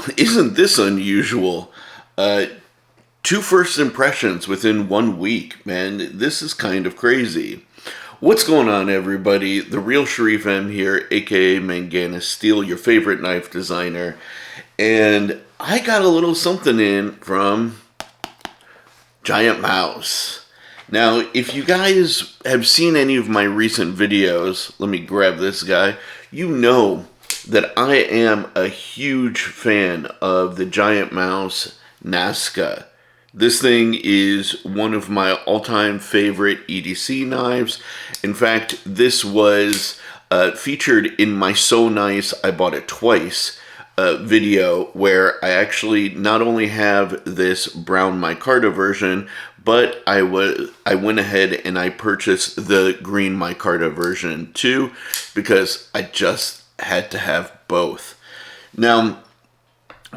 Whoa, isn't this unusual? Uh, Two first impressions within 1 week, man. This is kind of crazy. What's going on, everybody? The Real Sharif M here, aka Manganus Steel, your favorite knife designer. And I got a little something in from Giantmouse. Now, if you guys have seen any of my recent videos, let me grab this guy, you know that I am a huge fan of the Giantmouse Nasca. This thing is one of my all-time favorite EDC knives. In fact, this was featured in my So Nice, I Bought It Twice video, where I actually not only have this brown micarta version, but I went ahead and I purchased the green micarta version too, because I just had to have both. Now,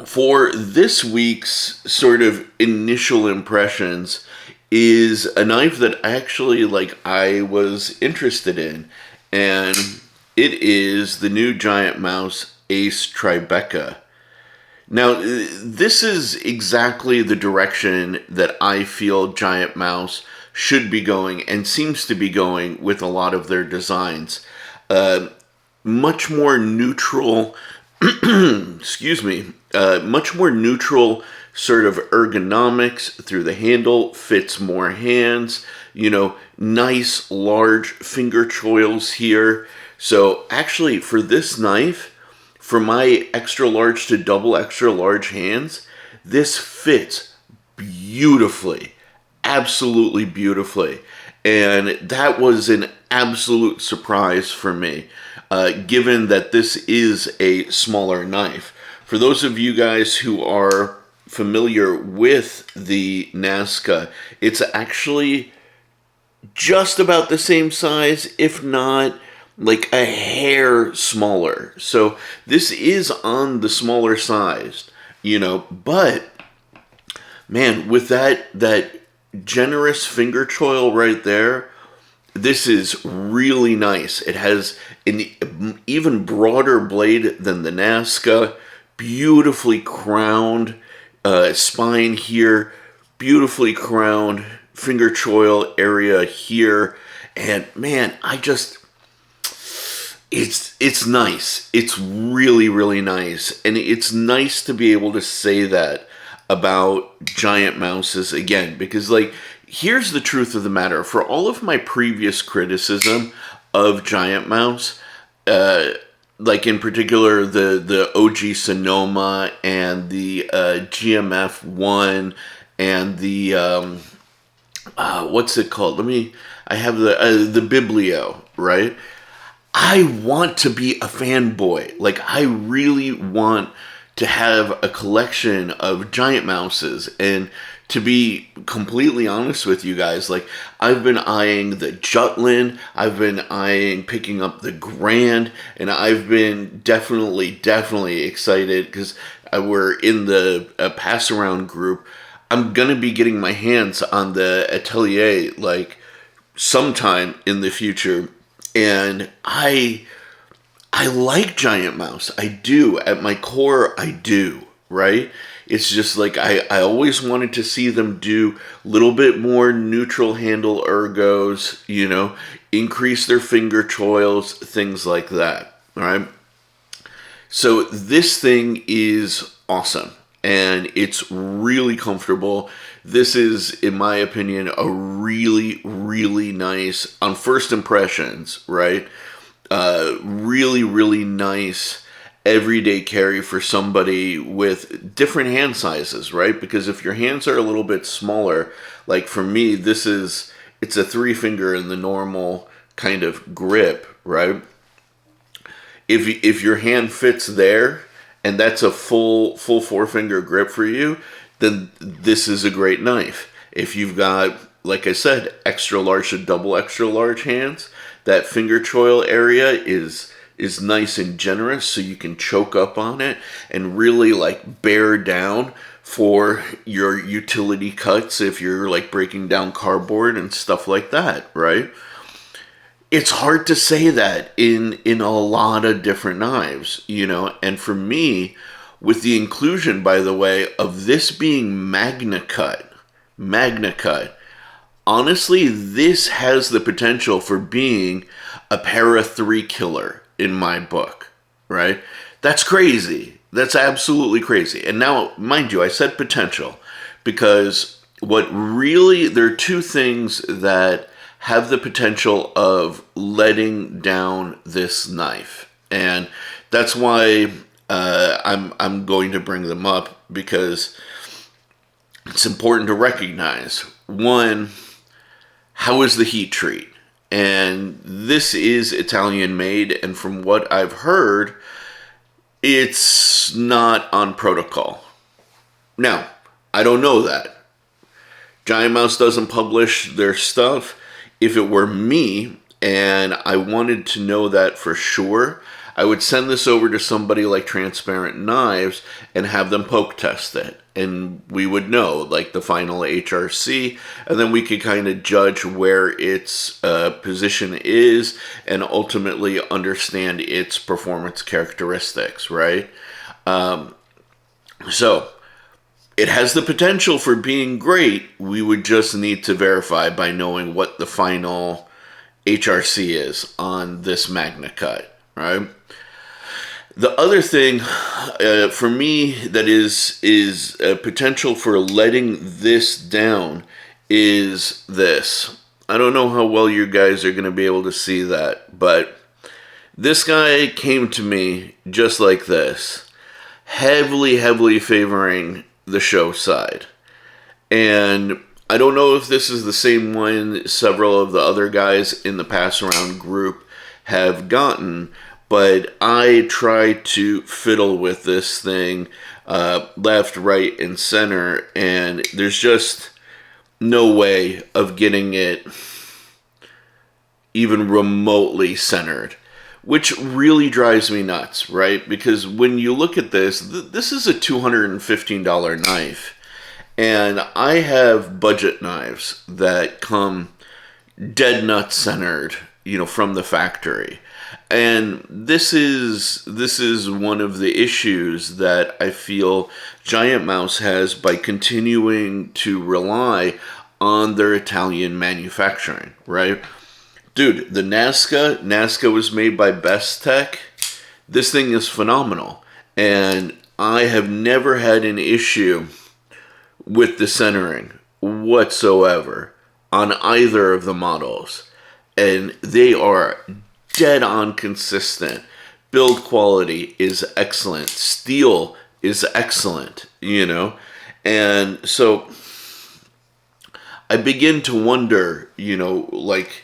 for this week's sort of initial impressions is a knife that I was interested in, and it is the new Giantmouse Ace Tribeca. Now, this is exactly the direction that I feel Giantmouse should be going and seems to be going with a lot of their designs. Much more neutral, excuse me, much more neutral sort of ergonomics through the handle, fits more hands, you know, nice large finger choils here. So actually for this knife, for my extra large to double extra large hands, this fits beautifully, absolutely beautifully. And that was an absolute surprise for me, given that this is a smaller knife. For those of you guys who are familiar with the Nasca, it's actually just about the same size, if not like a hair smaller. So this is on the smaller size, you know, but man, with that generous finger choil right there, this is really nice. It has an even broader blade than the Nasca, beautifully crowned spine here, beautifully crowned finger choil area here, and man, it's nice. It's really, really nice. And it's nice to be able to say that about Giantmouses again, because like, here's the truth of the matter. For all of my previous criticism of Giantmouse, like in particular the OG Sonoma and the GMF1 and the what's it called? I have the Biblio, right? I want to be a fanboy. Like, I really want to have a collection of Giantmouses. And to be completely honest with you guys, like, I've been eyeing the Jutland, I've been eyeing picking up the Grand, and I've been definitely excited because we're in the pass around group. I'm gonna be getting my hands on the Atelier like sometime in the future. And I like Giantmouse. I do. At my core, I do, right? It's just like I always wanted to see them do a little bit more neutral handle ergos, you know, increase their finger choils, things like that, all right? So this thing is awesome, and it's really comfortable. This is, in my opinion, a really, really nice, on first impressions, right? Really, really nice everyday carry for somebody with different hand sizes, right? Because if your hands are a little bit smaller, like for me, it's a 3-finger in the normal kind of grip, right? If your hand fits there, and that's a full 4-finger grip for you, then this is a great knife. If you've got, like I said, extra large to double extra large hands, that finger choil area is nice and generous, so you can choke up on it and really like bear down for your utility cuts if you're like breaking down cardboard and stuff like that, right? It's hard to say that in a lot of different knives, you know, and for me, with the inclusion, by the way, of this being Magna Cut. Magna Cut. Honestly, this has the potential for being a para 3 killer in my book, right? That's crazy. That's absolutely crazy. And now, mind you, I said potential because there are two things that have the potential of letting down this knife. And that's why I'm going to bring them up, because it's important to recognize, one, how is the heat treat? And this is Italian made, and from what I've heard, it's not on protocol. Now, I don't know that. Giantmouse doesn't publish their stuff. If it were me and I wanted to know that for sure, I would send this over to somebody like Transparent Knives and have them poke test it. And we would know, like, the final HRC, and then we could kind of judge where its position is and ultimately understand its performance characteristics, right? So, it has the potential for being great. We would just need to verify by knowing what the final HRC is on this Magna Cut, right? The other thing for me that is a potential for letting this down is this. I don't know how well you guys are going to be able to see that, but this guy came to me just like this, heavily favoring the show side. And I don't know if this is the same one several of the other guys in the pass around group have gotten, but I try to fiddle with this thing left, right, and center, and there's just no way of getting it even remotely centered, which really drives me nuts, right? Because when you look at this, this is a $215 knife, and I have budget knives that come dead nut centered, from the factory. And this is one of the issues that I feel Giantmouse has by continuing to rely on their Italian manufacturing, right? Dude, the Nasca was made by Best Tech. This thing is phenomenal. And I have never had an issue with the centering whatsoever on either of the models. And they are dead on consistent. Build quality is excellent. Steel is excellent, And so I begin to wonder, like,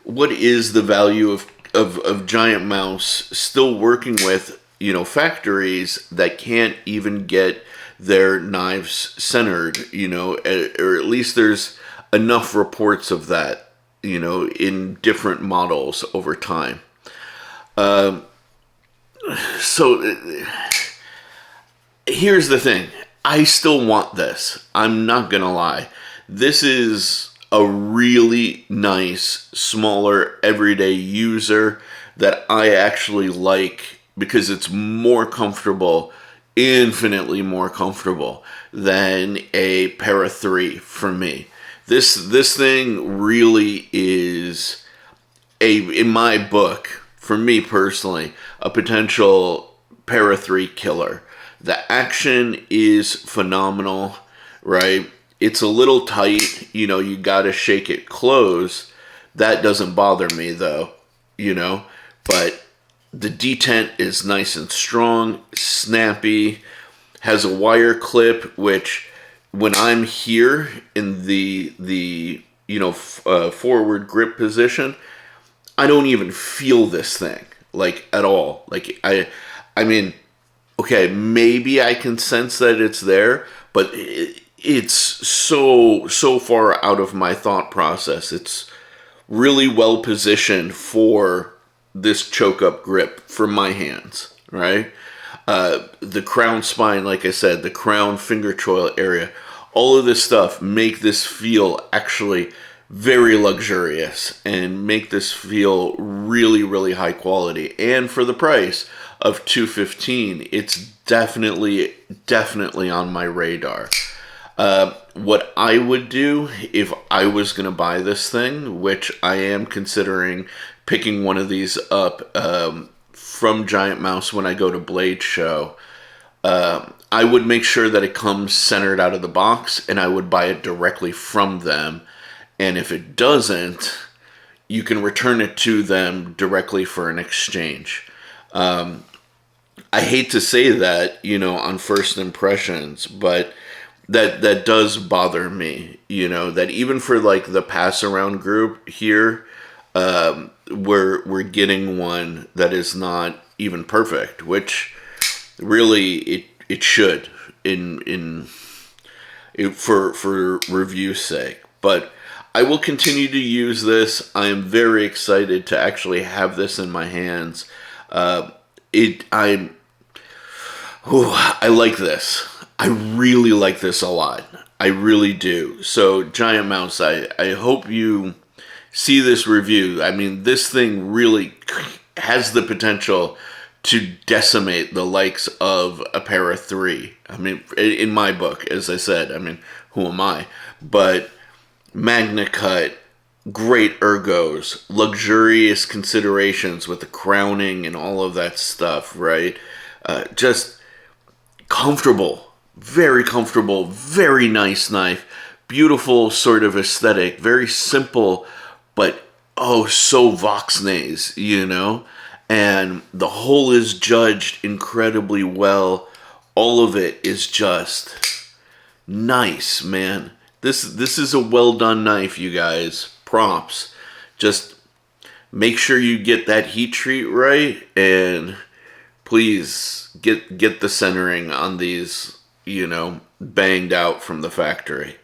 what is the value of Giantmouse still working with, factories that can't even get their knives centered, or at least there's enough reports of that, in different models over time. So here's the thing. I still want this. I'm not gonna lie. This is a really nice, smaller, everyday user that I actually like because it's more comfortable, infinitely more comfortable than a Para 3 for me. This thing really is in my book, for me personally, a potential Para 3 killer. The action is phenomenal, right? It's a little tight, you gotta shake it close. That doesn't bother me though, but the detent is nice and strong, snappy, has a wire clip, which when I'm here in the forward grip position, I don't even feel this thing, like, at all. Like, I mean, okay, maybe I can sense that it's there, but it's so far out of my thought process. It's really well positioned for this choke up grip for my hands, right? The crown spine, like I said, the crown finger choil area, all of this stuff make this feel actually very luxurious and make this feel really high quality. And for the price of 215, it's definitely on my radar. What I would do if I was going to buy this thing, which I am considering picking one of these up from Giantmouse when I go to Blade Show, I would make sure that it comes centered out of the box, and I would buy it directly from them. And if it doesn't, you can return it to them directly for an exchange. I hate to say that, you know, on first impressions, but that does bother me, you know, that even for like the pass around group here, we're getting one that is not even perfect, which really it should for review's sake. But I will continue to use this. I am very excited to actually have this in my hands. I like this. I really like this a lot. I really do. So, Giantmouse, I hope you see this review. I mean, this thing really has the potential to decimate the likes of a Para 3. I mean, in my book, as I said, I mean, who am I? But Magna Cut, great ergos, luxurious considerations with the crowning and all of that stuff, right? Just comfortable, very nice knife, beautiful sort of aesthetic, very simple, but oh, so Voxnays, you know? And the whole is judged incredibly well. All of it is just nice, man. This is a well done knife, you guys. Props. Just make sure you get that heat treat right, and please get the centering on these, you know, banged out from the factory.